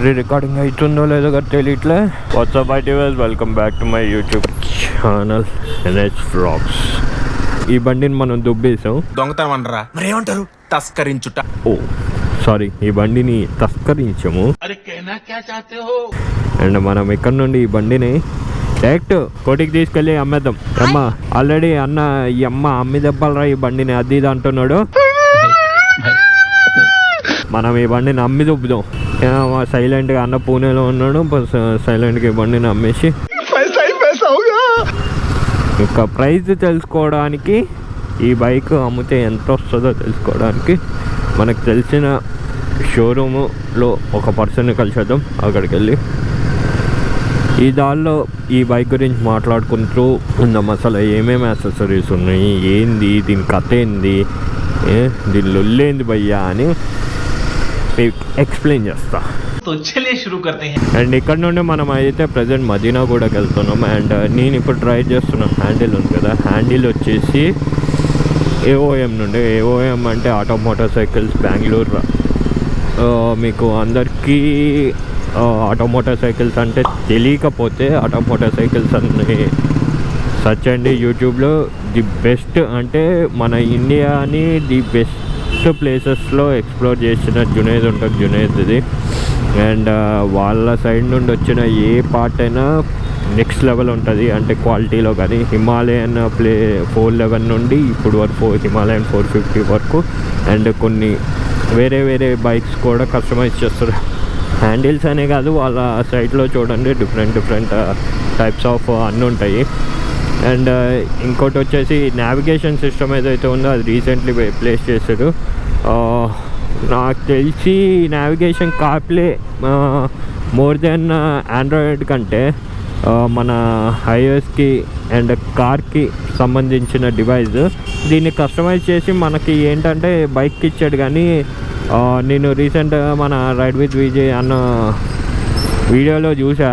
Recording అవుతుందో లేదో కదా తెలియట్లే. వాట్సాప్ ఐటీవర్స్, welcome back to my YouTube channel NH Vlogs. ఈ బండిని మనం దుబ్బేసాం. దొంగతనం అనరా మరేమంటారు, తస్కరించుట. ఓ సారీ, ఈ బండిని తస్కరించము. అండ్ మనం ఇక్కడ నుండి ఈ బండిని డైరెక్ట్ కోటికి తీసుకెళ్ళి అమ్మేద్దాం. అమ్మ ఆల్రెడీ అన్న ఈ అమ్మ అమ్మి దెబ్బలరా ఈ బండిని అది ఇది అంటున్నాడు. మనం ఈ బండిని అమ్మి దుబ్బుదాం. సైలెంట్గా అన్న పూణేలో ఉన్నాడు, సైలెంట్గా ఈ బండిని అమ్మేసి ఇంకా ప్రైస్ తెలుసుకోవడానికి, ఈ బైక్ అమ్మితే ఎంత వస్తుందో తెలుసుకోవడానికి మనకు తెలిసిన షోరూములో ఒక పర్సన్ని కలిసేద్దాం. అక్కడికి వెళ్ళి ఈ దారిలో ఈ బైక్ గురించి మాట్లాడుకుంటూ ఉందాం. అసలు ఏమేమి యాక్సెసరీస్ ఉన్నాయి, ఏంది దీని కథ, ఏంది దీని లొల్లేంది భయ్యా అని ఎక్స్ప్లెయిన్ చేస్తా. అండ్ ఇక్కడ నుండి మనం అయితే ప్రజెంట్ మదీనా కూడా వెళ్తున్నాం. అండ్ నేను ఇప్పుడు ట్రై చేస్తున్నాను, హ్యాండిల్ ఉంది కదా, హ్యాండిల్ వచ్చేసి AOM నుండి. AOM అంటే ఆటో మోటార్ సైకిల్స్ బెంగళూరు. మీకు అందరికీ ఆటో మోటార్ సైకిల్స్ అంటే తెలియకపోతే ఆటో మోటార్ సైకిల్స్ అని సెర్చ్ చేయండి యూట్యూబ్లో. ది బెస్ట్ అంటే మన ఇండియాని ది బెస్ట్ ప్లేసెస్లో ఎక్స్ప్లోర్ చేసిన జునైద్ ఉంటుంది, జునైద్ది. అండ్ వాళ్ళ సైడ్ నుండి వచ్చిన ఏ పార్ట్ అయినా నెక్స్ట్ లెవెల్ ఉంటుంది, అంటే క్వాలిటీలో. కానీ హిమాలయన్ 411 నుండి ఇప్పుడు వరకు హిమాలయన్ 450 వరకు అండ్ కొన్ని వేరే వేరే బైక్స్ కూడా కస్టమైజ్ చేస్తారు. హ్యాండిల్స్ అనే కాదు, వాళ్ళ సైట్లో చూడండి డిఫరెంట్ టైప్స్ ఆఫ్ అన్నీ ఉంటాయి. అండ్ ఇంకోటి వచ్చేసి నావిగేషన్ సిస్టమ్ ఏదైతే ఉందో అది రీసెంట్లీ ప్లేస్ చేశారు. నాకు తెలిసి navigation CarPlay more than Android కంటే మన iOSకి అండ్ కార్కి సంబంధించిన డివైస్. దీన్ని కస్టమైజ్ చేసి మనకి ఏంటంటే బైక్కి ఇచ్చాడు. కానీ నేను రీసెంట్గా మన రైడ్ విత్ విజయ్ అన్న వీడియోలో చూసా,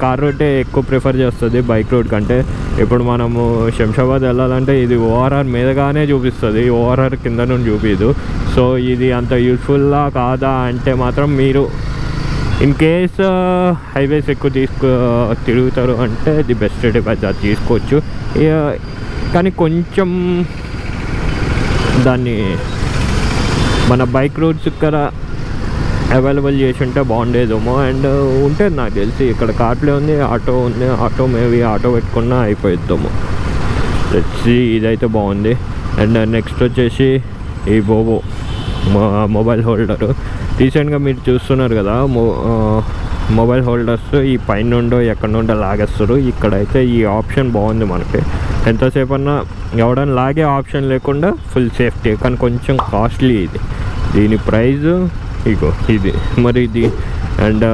కార్ రూటే ఎక్కువ ప్రిఫర్ చేస్తుంది బైక్ రూట్ కంటే. ఇప్పుడు మనము శంషాబాద్ వెళ్ళాలంటే ఇది ORR మీదగానే చూపిస్తుంది, ORR కింద నుండి చూపించదు. సో ఇది అంత యూస్ఫుల్లా కాదా అంటే మాత్రం మీరు ఇన్ కేస్ హైవేస్ ఎక్కువ తిరుగుతారు అంటే ది బెస్ట్ డివైస్ అది తీసుకోవచ్చు. కానీ కొంచెం దాన్ని మన బైక్ రూట్స్ ఇక్కడ అవైలబుల్ చేసి ఉంటే బాగుండేదేమో. అండ్ ఉంటే నాకు తెలిసి ఇక్కడ కార్ప్లే ఉంది, ఆటో ఉంది, ఆటో మేబీ ఆటో పెట్టుకున్నా అయిపోయిద్దాము. తెచ్చి ఇదైతే బాగుంది. అండ్ నెక్స్ట్ వచ్చేసి ఈ బోబో మొబైల్ హోల్డరు. రీసెంట్గా మీరు చూస్తున్నారు కదా, మొబైల్ హోల్డర్స్ ఈ పైన నుండో ఎక్కడ నుండో లాగేస్తారు. ఇక్కడైతే ఈ ఆప్షన్ బాగుంది మనకి. ఎంతసేపు అన్నా ఎవడన్నా లాగే ఆప్షన్ లేకుండా ఫుల్ సేఫ్టీ. కానీ కొంచెం కాస్ట్లీ ఇది. దీని ప్రైస్ ఇగో ఇది మరి ఇది. అండ్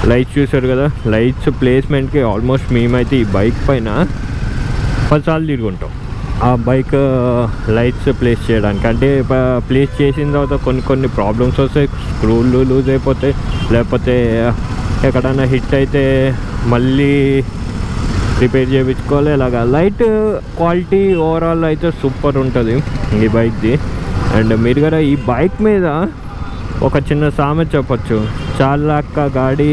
లైట్స్ చూసారు కదా, లైట్స్ ప్లేస్మెంట్కి ఆల్మోస్ట్ మేమైతే ఈ బైక్ పైన 10 సార్లు తిరుగుంటాం ఆ బైక్ లైట్స్ ప్లేస్ చేయడానికి. అంటే ప్లేస్ చేసిన తర్వాత కొన్ని ప్రాబ్లమ్స్ వస్తాయి, స్క్రూలు లూజ్ అయిపోతాయి, లేకపోతే ఎక్కడైనా హిట్ అయితే మళ్ళీ రిపేర్ చేయించుకోవాలి. ఇలాగా లైట్ క్వాలిటీ ఓవరాల్ అయితే సూపర్ ఉంటుంది ఈ బైక్ది. అండ్ మీరు కూడా ఈ బైక్ మీద ఒక చిన్న సామెత చెప్పచ్చు, 4 लाख का गाड़ी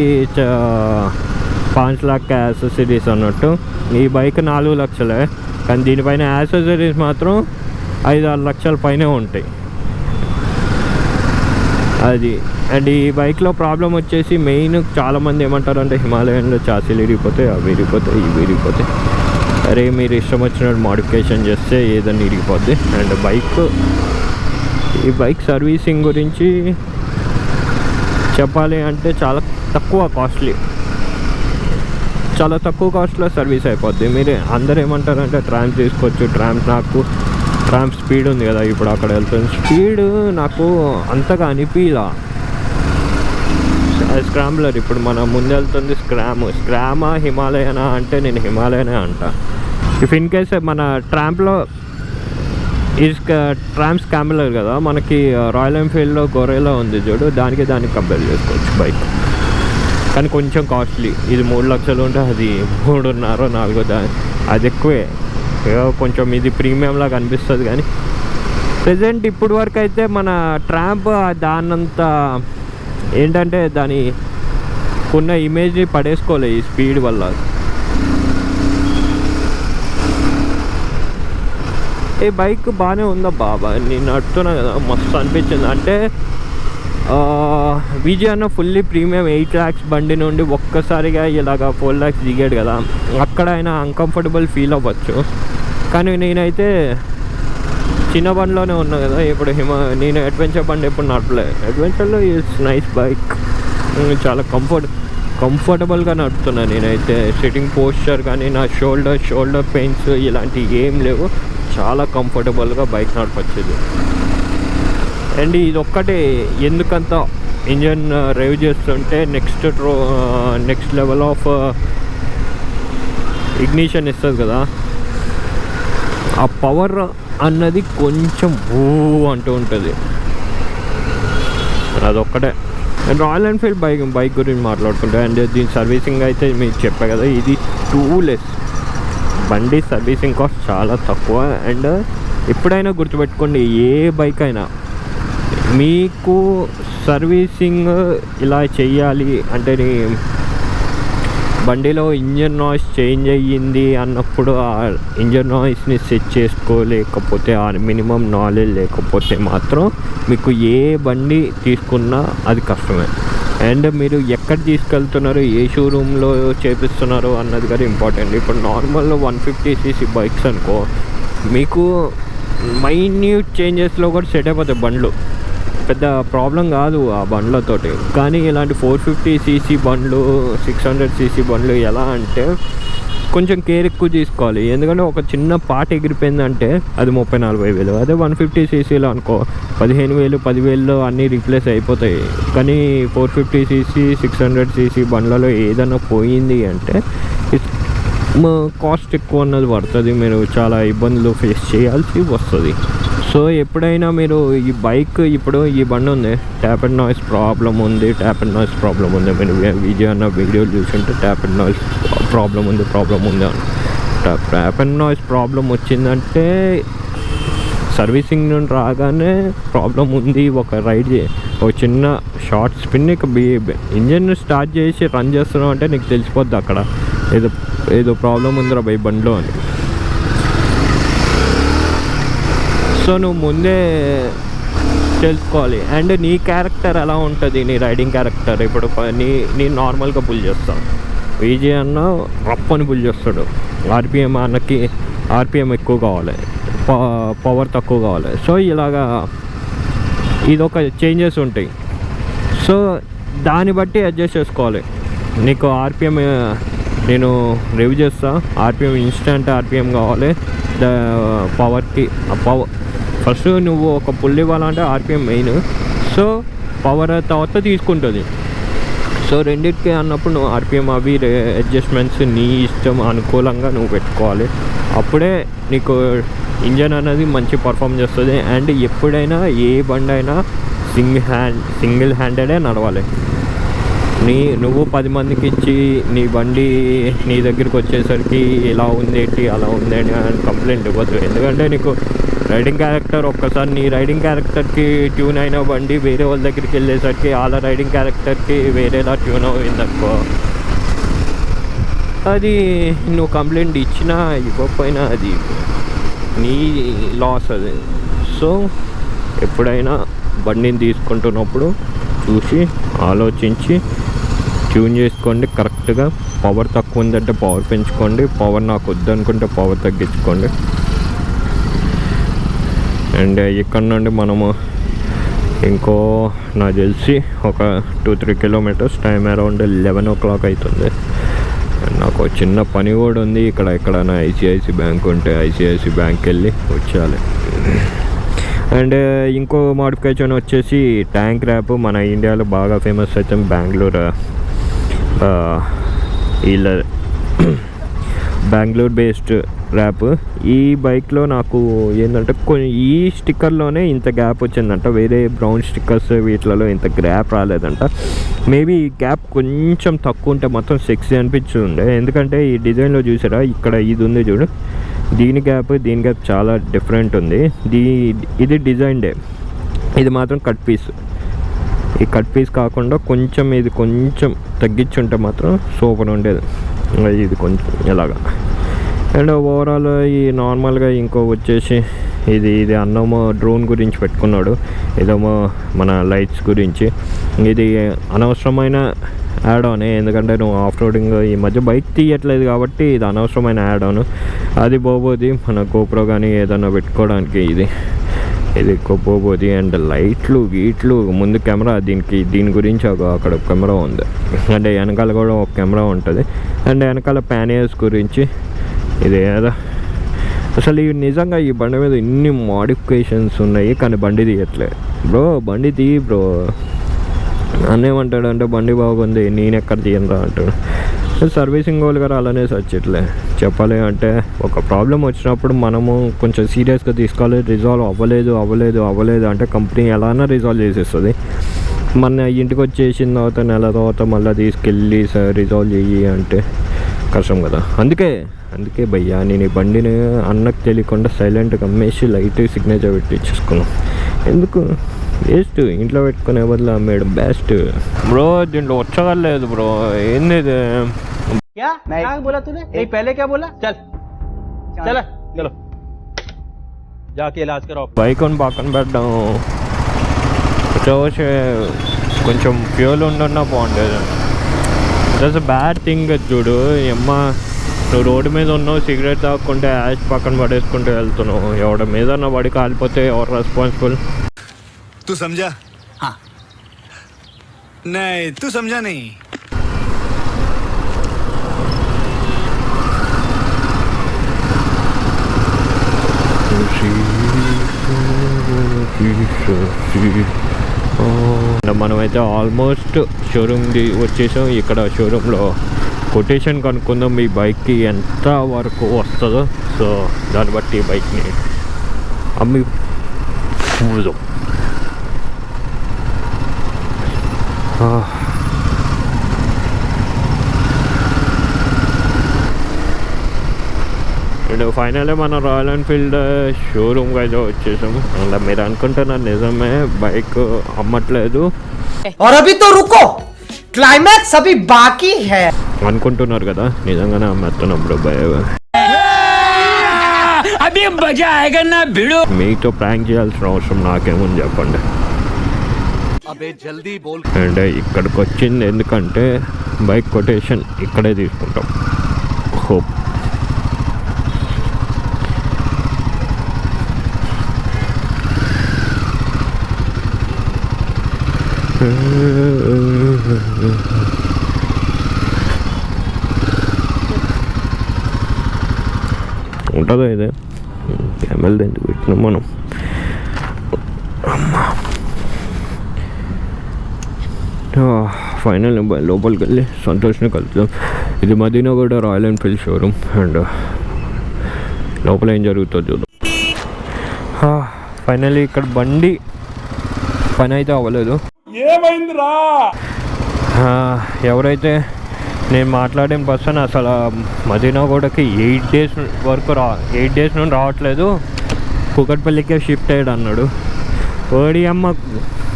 5 लाख का యాక్సెసరీస్ అన్నట్టు. ఈ బైక్ 4 లక్షలే, కానీ దీనిపైన యాక్సెసరీస్ మాత్రం 5-6 లక్షల పైనే ఉంటాయి అది. అండ్ ఈ బైక్లో ప్రాబ్లం వచ్చేసి మెయిన్ చాలామంది ఏమంటారంటే హిమాలయన్లో చాసీలు ఇరిగిపోతాయి, అవి ఇరిగిపోతాయి, ఇవి ఇరిగిపోతాయి. అరే మీరు ఇష్టం వచ్చినట్టు మోడిఫికేషన్ చేస్తే ఏదైనా ఇరిగిపోద్ది. అండ్ ఈ బైక్ సర్వీసింగ్ గురించి చెప్పాలి అంటే చాలా తక్కువ కాస్ట్లో సర్వీస్ అయిపోద్ది. మీరు అందరు ఏమంటారంటే ట్రామ్స్ తీసుకోవచ్చు, ట్రామ్ స్పీడ్ ఉంది కదా ఇప్పుడు అక్కడ వెళ్తుంది, స్పీడ్ నాకు అంతగా అనిపిలా. స్క్రాంబ్లర్ ఇప్పుడు మన ముందు వెళ్తుంది స్క్రామా హిమాలయనా అంటే నేను హిమాలయనే అంటా. ఇఫ్ ఇన్ కేస్ మన ట్రాంప్లో ట్రామ్ స్క్రాంబ్లర్ కదా, మనకి రాయల్ ఎన్ఫీల్డ్లో గొరెలా ఉంది చూడు, దానికి కంపేర్ చేసుకోవచ్చు బైక్. కానీ కొంచెం కాస్ట్లీ. ఇది 3 లక్షలు ఉంటే అది 3.5-4 అది ఎక్కువే. కొంచెం ఇది ప్రీమియం లాగా అనిపిస్తుంది. కానీ ప్రెజెంట్ ఇప్పుడు వరకు అయితే మన ట్రాంప్ దాన్నంత ఏంటంటే దాని కొన్న ఇమేజ్ని పడేసుకోలే ఈ స్పీడ్ వల్ల. ఈ బైక్ బాగానే ఉందా బాబా, నేను నడుతున్నా కదా మస్తు అనిపించింది. అంటే విజయ్ అన్న ఫుల్లీ ప్రీమియం 8 lakhs బండి నుండి ఒక్కసారిగా ఇలాగా 4 lakhs దిగాడు కదా, అక్కడ ఆయన అన్కంఫర్టబుల్ ఫీల్ అవ్వచ్చు. కానీ నేనైతే చిన్న బండిలోనే ఉన్నా కదా ఇప్పుడు. నేను అడ్వెంచర్ బండి ఎప్పుడు నడపలే. అడ్వెంచర్లో ఇట్స్ నైస్ బైక్, చాలా కంఫర్టబుల్గా నడుపుతున్నాను నేనైతే. సిట్టింగ్ పోస్చర్ కానీ నా షోల్డర్ పెయిన్స్ ఇలాంటివి ఏం లేవు, చాలా కంఫర్టబుల్గా బైక్ నడపచ్చేది. అండ్ ఇది ఒక్కటే ఎందుకంత ఇంజన్ డ్రైవ్ చేస్తుంటే నెక్స్ట్ లెవెల్ ఆఫ్ ఇగ్నిషన్ ఇస్తుంది కదా, ఆ పవర్ అన్నది కొంచెం అంటూ ఉంటుంది. అదొక్కటే. రాయల్ ఎన్ఫీల్డ్ బైక్ గురించి మాట్లాడుకుంటే, అండ్ దీని సర్వీసింగ్ అయితే మీకు చెప్పా కదా, ఇది టూలెస్ బండి. సర్వీసింగ్ కాస్ట్ చాలా తక్కువ. అండ్ ఎప్పుడైనా గుర్తుపెట్టుకోండి, ఏ బైక్ అయినా మీకు సర్వీసింగ్ ఇలా చెయ్యాలి అంటే బండిలో ఇంజన్ నాయిస్ చేంజ్ అయ్యింది అన్నప్పుడు ఆ ఇంజన్ నాయిస్ని సెట్ చేసుకోలేకపోతే, ఆ మినిమం నాలెడ్జ్ లేకపోతే మాత్రం మీకు ఏ బండి తీసుకున్నా అది కష్టమే. అండ్ మీరు ఎక్కడ తీసుకెళ్తున్నారు, ఏ షోరూంలో చేపిస్తున్నారు అన్నది కూడా ఇంపార్టెంట్. ఇప్పుడు నార్మల్ 150cc బైక్స్ అనుకో, మీకు మైన్యూట్ చేంజెస్లో కూడా సెట్ అయిపోతాయి బండ్లు, పెద్ద ప్రాబ్లం కాదు ఆ బండ్లతోటి. కానీ ఇలాంటి 450cc బండ్లు 600cc బండ్లు ఎలా అంటే కొంచెం కేర్ ఎక్కువ తీసుకోవాలి. ఎందుకంటే ఒక చిన్న పార్ట్ ఎగిరిపోయిందంటే అది 30-40 వేలు. అదే 150ccలో అనుకో 15,000 10,000లో అన్నీ రీప్లేస్ అయిపోతాయి. కానీ 450cc 600cc బండ్లలో ఏదైనా పోయింది అంటే కాస్ట్ ఎక్కువ అన్నది పడుతుంది, మీరు చాలా ఇబ్బందులు ఫేస్ చేయాల్సి వస్తుంది. సో ఎప్పుడైనా మీరు ఈ బైక్, ఇప్పుడు ఈ బండి ఉంది, ట్యాప్ అండ్ నాయిస్ ప్రాబ్లం ఉంది. మీరు విజయ్ అన్న వీడియోలు చూసుంటే ట్యాప్ అండ్ నాయిస్ ప్రాబ్లం ఉంది అని. ట్యాప్ అండ్ నాయిస్ ప్రాబ్లం వచ్చిందంటే సర్వీసింగ్ నుండి రాగానే ప్రాబ్లం ఉంది. ఒక చిన్న షార్ట్ స్పిన్, ఇక ఇంజన్ స్టార్ట్ చేసి రన్ చేస్తున్నావు అంటే నీకు తెలిసిపోద్ది అక్కడ ఏదో ప్రాబ్లం ఉందిరా బై బండిలో అని. సో నువ్వు ముందే తెలుసుకోవాలి. అండ్ నీ క్యారెక్టర్ ఎలా ఉంటుంది, నీ రైడింగ్ క్యారెక్టర్. ఇప్పుడు నీ నార్మల్గా పుల్ చేస్తావు, విజయ్ అన్న రఫ్ అని పుల్ చేస్తాడు. ఆర్పిఎం ఎక్కువ కావాలి, పవర్ తక్కువ కావాలి. సో ఇలాగా ఇదొక చేంజెస్ ఉంటాయి. సో దాన్ని బట్టి అడ్జస్ట్ చేసుకోవాలి. నీకు ఆర్పిఎం నేను రివ్యూ చేస్తా, ఆర్పిఎం ఇన్స్టెంట్ ఆర్పిఎం కావాలి. పవర్ ఫస్ట్ నువ్వు ఒక పుల్ ఇవ్వాలంటే ఆర్పిఎం మెయిన్. సో పవర్ తర్వాత తీసుకుంటుంది. సో రెండింటికి అన్నప్పుడు నువ్వు ఆర్పిఎం అవి అడ్జస్ట్మెంట్స్ నీ ఇష్టం అనుకూలంగా నువ్వు పెట్టుకోవాలి. అప్పుడే నీకు ఇంజన్ అనేది మంచి పర్ఫామ్ చేస్తుంది. అండ్ ఎప్పుడైనా ఏ బండి అయినా సింగిల్ హ్యాండెడే నడవాలి. నువ్వు 10 మందికి ఇచ్చి నీ బండి నీ దగ్గరికి వచ్చేసరికి ఇలా ఉందేంటి అలా ఉందేంటి అని కంప్లైంట్ ఇవ్వద్దు. ఎందుకంటే నీకు రైడింగ్ క్యారెక్టర్ ఒక్కసారి నీ రైడింగ్ క్యారెక్టర్కి ట్యూన్ అయిన బండి వేరే వాళ్ళ దగ్గరికి వెళ్ళేసరికి వాళ్ళ రైడింగ్ క్యారెక్టర్కి వేరేలా ట్యూన్ అయిందనుకో, అది నువ్వు కంప్లైంట్ ఇచ్చినా ఇవ్వకపోయినా అది నీ లాస్ అది. సో ఎప్పుడైనా బండిని తీసుకుంటున్నప్పుడు చూసి ఆలోచించి ట్యూన్ చేసుకోండి కరెక్ట్గా. పవర్ తక్కువ ఉందంటే పవర్ పెంచుకోండి, పవర్ నాకు వద్దనుకుంటే పవర్ తగ్గించుకోండి. అండ్ ఇక్కడ నుండి మనము ఇంకో నాకు తెలిసి ఒక 2-3 kilometers, టైం అరౌండ్ 11 o'clock అవుతుంది. నాకు చిన్న పని కూడా ఉంది ఇక్కడ నా ఐసిఐసి బ్యాంక్ ఉంటే ఐసిఐసి బ్యాంక్కి వెళ్ళి వచ్చేయాలి. అండ్ ఇంకో మోడిఫికేషన్ వచ్చేసి ట్యాంక్ ర్యాప్. మన ఇండియాలో బాగా ఫేమస్ అయితే బెంగళూరు బేస్డ్ ర్యాప్. ఈ బైక్లో నాకు ఏంటంటే ఈ స్టిక్కర్లోనే ఇంత గ్యాప్ వచ్చిందంట, వేరే బ్రౌన్ స్టిక్కర్స్ వీటిలలో ఇంత గ్యాప్ రాలేదంట. మేబీ ఈ గ్యాప్ కొంచెం తక్కువ ఉంటే మొత్తం సెక్సీ అనిపించింది. ఎందుకంటే ఈ డిజైన్లో చూసారా, ఇక్కడ ఇది ఉంది చూడు, దీని గ్యాప్ చాలా డిఫరెంట్ ఉంది. ఇది డిజైన్డే, ఇది మాత్రం కట్ పీస్. ఈ కట్ పీస్ కాకుండా ఇది కొంచెం తగ్గించుంటే మాత్రం సూపర్ ఉండేది. ఇది కొంచెం ఇలాగా. అండ్ ఓవరాల్ ఈ నార్మల్గా ఇంకో వచ్చేసి ఇది అన్నమో డ్రోన్ గురించి పెట్టుకున్నాడు, ఏదేమో మన లైట్స్ గురించి. ఇది అనవసరమైన యాడ్ ఆన్, ఎందుకంటే నువ్వు ఆఫ్ రోడింగ్ ఈ మధ్య బైక్ తీయట్లేదు కాబట్టి ఇది అనవసరమైన యాడ్ ఆన్. అది పోబోది మన గోప్రో కానీ ఏదైనా పెట్టుకోవడానికి ఇది పోబోది. అండ్ లైట్లు ముందు కెమెరా, దీని గురించి అక్కడ కెమెరా ఉంది, అంటే వెనకాల కూడా ఒక కెమెరా ఉంటుంది. అండ్ వెనకాల ప్యానియర్స్ గురించి ఇది ఏదో అసలు ఈ నిజంగా ఈ బండి మీద ఇన్ని మోడిఫికేషన్స్ ఉన్నాయి కానీ బండి తీయట్లే బ్రో. బండి తీయి బ్రో. అన్నేమంటాడు అంటే బండి బాగుంది నేను ఎక్కడ తీయనురా అంటాడు. సర్వీసింగ్ వాళ్ళు గారు అలానే సచ్చట్లే. చెప్పాలి అంటే ఒక ప్రాబ్లం వచ్చినప్పుడు మనము కొంచెం సీరియస్గా తీసుకోవాలి. రిజాల్వ్ అవ్వలేదు అంటే కంపెనీ ఎలానా రిజాల్వ్ చేసేస్తుంది. మన ఇంటికి వచ్చేసిన తర్వాత నెల తర్వాత మళ్ళీ తీసుకెళ్ళి రిజాల్వ్ చెయ్యి అంటే కష్టం కదా. అందుకే భయ్యా నేను ఈ బండిని అన్నకు తెలియకుండా సైలెంట్గా అమ్మేసి లైట్ సిగ్నేచర్ పెట్టి ఇచ్చేసుకున్నాం. ఎందుకు వేస్ట్, ఇంట్లో పెట్టుకునే బదులు అమ్మేయడం బెస్ట్ బ్రో. దీంట్లో వచ్చగలేదు బ్రో. ఏంది ఇది? बोला तूने नहीं पहले क्या बोला? चल चलो जाके इलाज करो. బైక్ అని పక్కన పెట్టడం చూసి కొంచెం ఫ్యూల్ ఉండన్నా బాగుండేది. That's bad thing. చూడు అమ్మ, నువ్వు రోడ్డు మీద ఉన్నావు, సిగరెట్ తాక్కుంటే యాష్ పక్కన పడేసుకుంటూ వెళ్తున్నావు. ఎవడ మీద పడి కాలిపోతే ఎవరు రెస్పాన్సిబుల్? तू समझा? हाँ नहीं तू समझा नहीं. మనమైతే ఆల్మోస్ట్ షోరూమ్ది వచ్చేసాం. ఇక్కడ షోరూంలో కొటేషన్ కనుక్కుందాం మీ బైక్కి ఎంత వరకు వస్తుందో. సో దాన్ని బట్టి బైక్ని అమ్మి చూద్దాం. అండ్ ఫైనల్లీ మన రాయల్ ఎన్ఫీల్డ్ షోరూమ్కి అయితే వచ్చేసాం. అలా మీరు అనుకుంటున్నారు నిజమే, బైక్ అమ్మట్లేదు और अभी तो रुको, क्लाइमैक्स अभी बाकी है అనుకుంటున్నారు కదా. నిజంగానే అమ్మేస్తున్నప్పుడు अभी मजा आएगा ना भिड़ो. మీతో ప్రాంక్ చేయాల్సిన అవసరం నాకేముంది చెప్పండి. अबे जल्दी बोल. అండ్ ఇక్కడికి వచ్చింది ఎందుకంటే బైక్ కొటేషన్ ఇక్కడే తీసుకుంటాం. హోప్ ఉంటుందా ఇదే కెమెల్ ఎందుకు పెట్టినాం మనం. ఫైనల్ లోపలికి వెళ్ళి సంతోష్ని కలుద్దాం. ఇది మదీనా కూడా రాయల్ ఎన్ఫీల్డ్ షోరూమ్. అండ్ లోపల ఏం జరుగుతుందో చూద్దాం. ఫైనల్లీ ఇక్కడ బండి పని అయితే అవ్వలేదు. ఎవరైతే నేను మాట్లాడిన పర్సన్ అసలు మదీనా గూడకి 8 డేస్ నుండి రావట్లేదు, కూకట్పల్లికే షిఫ్ట్ అయ్యాడు అన్నాడు. ఓడి అమ్మ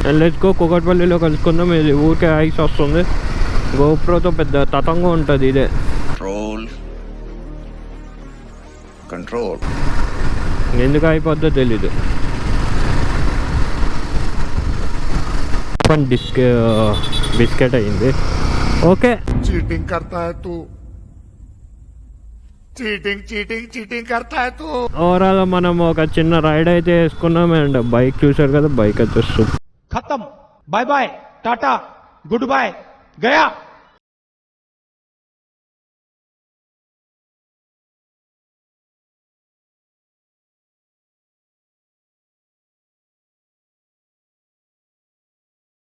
వెళ్ళేసుకో, కూకట్పల్లిలో కలుసుకుందాం. ఇది ఊరికే ఐస్ వస్తుంది. గోప్రోతో పెద్ద తతంగా ఉంటుంది ఇదే. కంట్రోల్ ఎందుకు అయిపోద్దో తెలీదు. బిస్కెట్ అయింది. ఓకే चीटिंग करता है तू. चीटिंग करता है तू. ఓవరాల్ మనం ఒక చిన్న రైడ్ అయితే వేసుకున్నాం. అండ్ బైక్ చూసారు కదా, బైక్ అయితే खत्म. Bye bye tata good bye गया.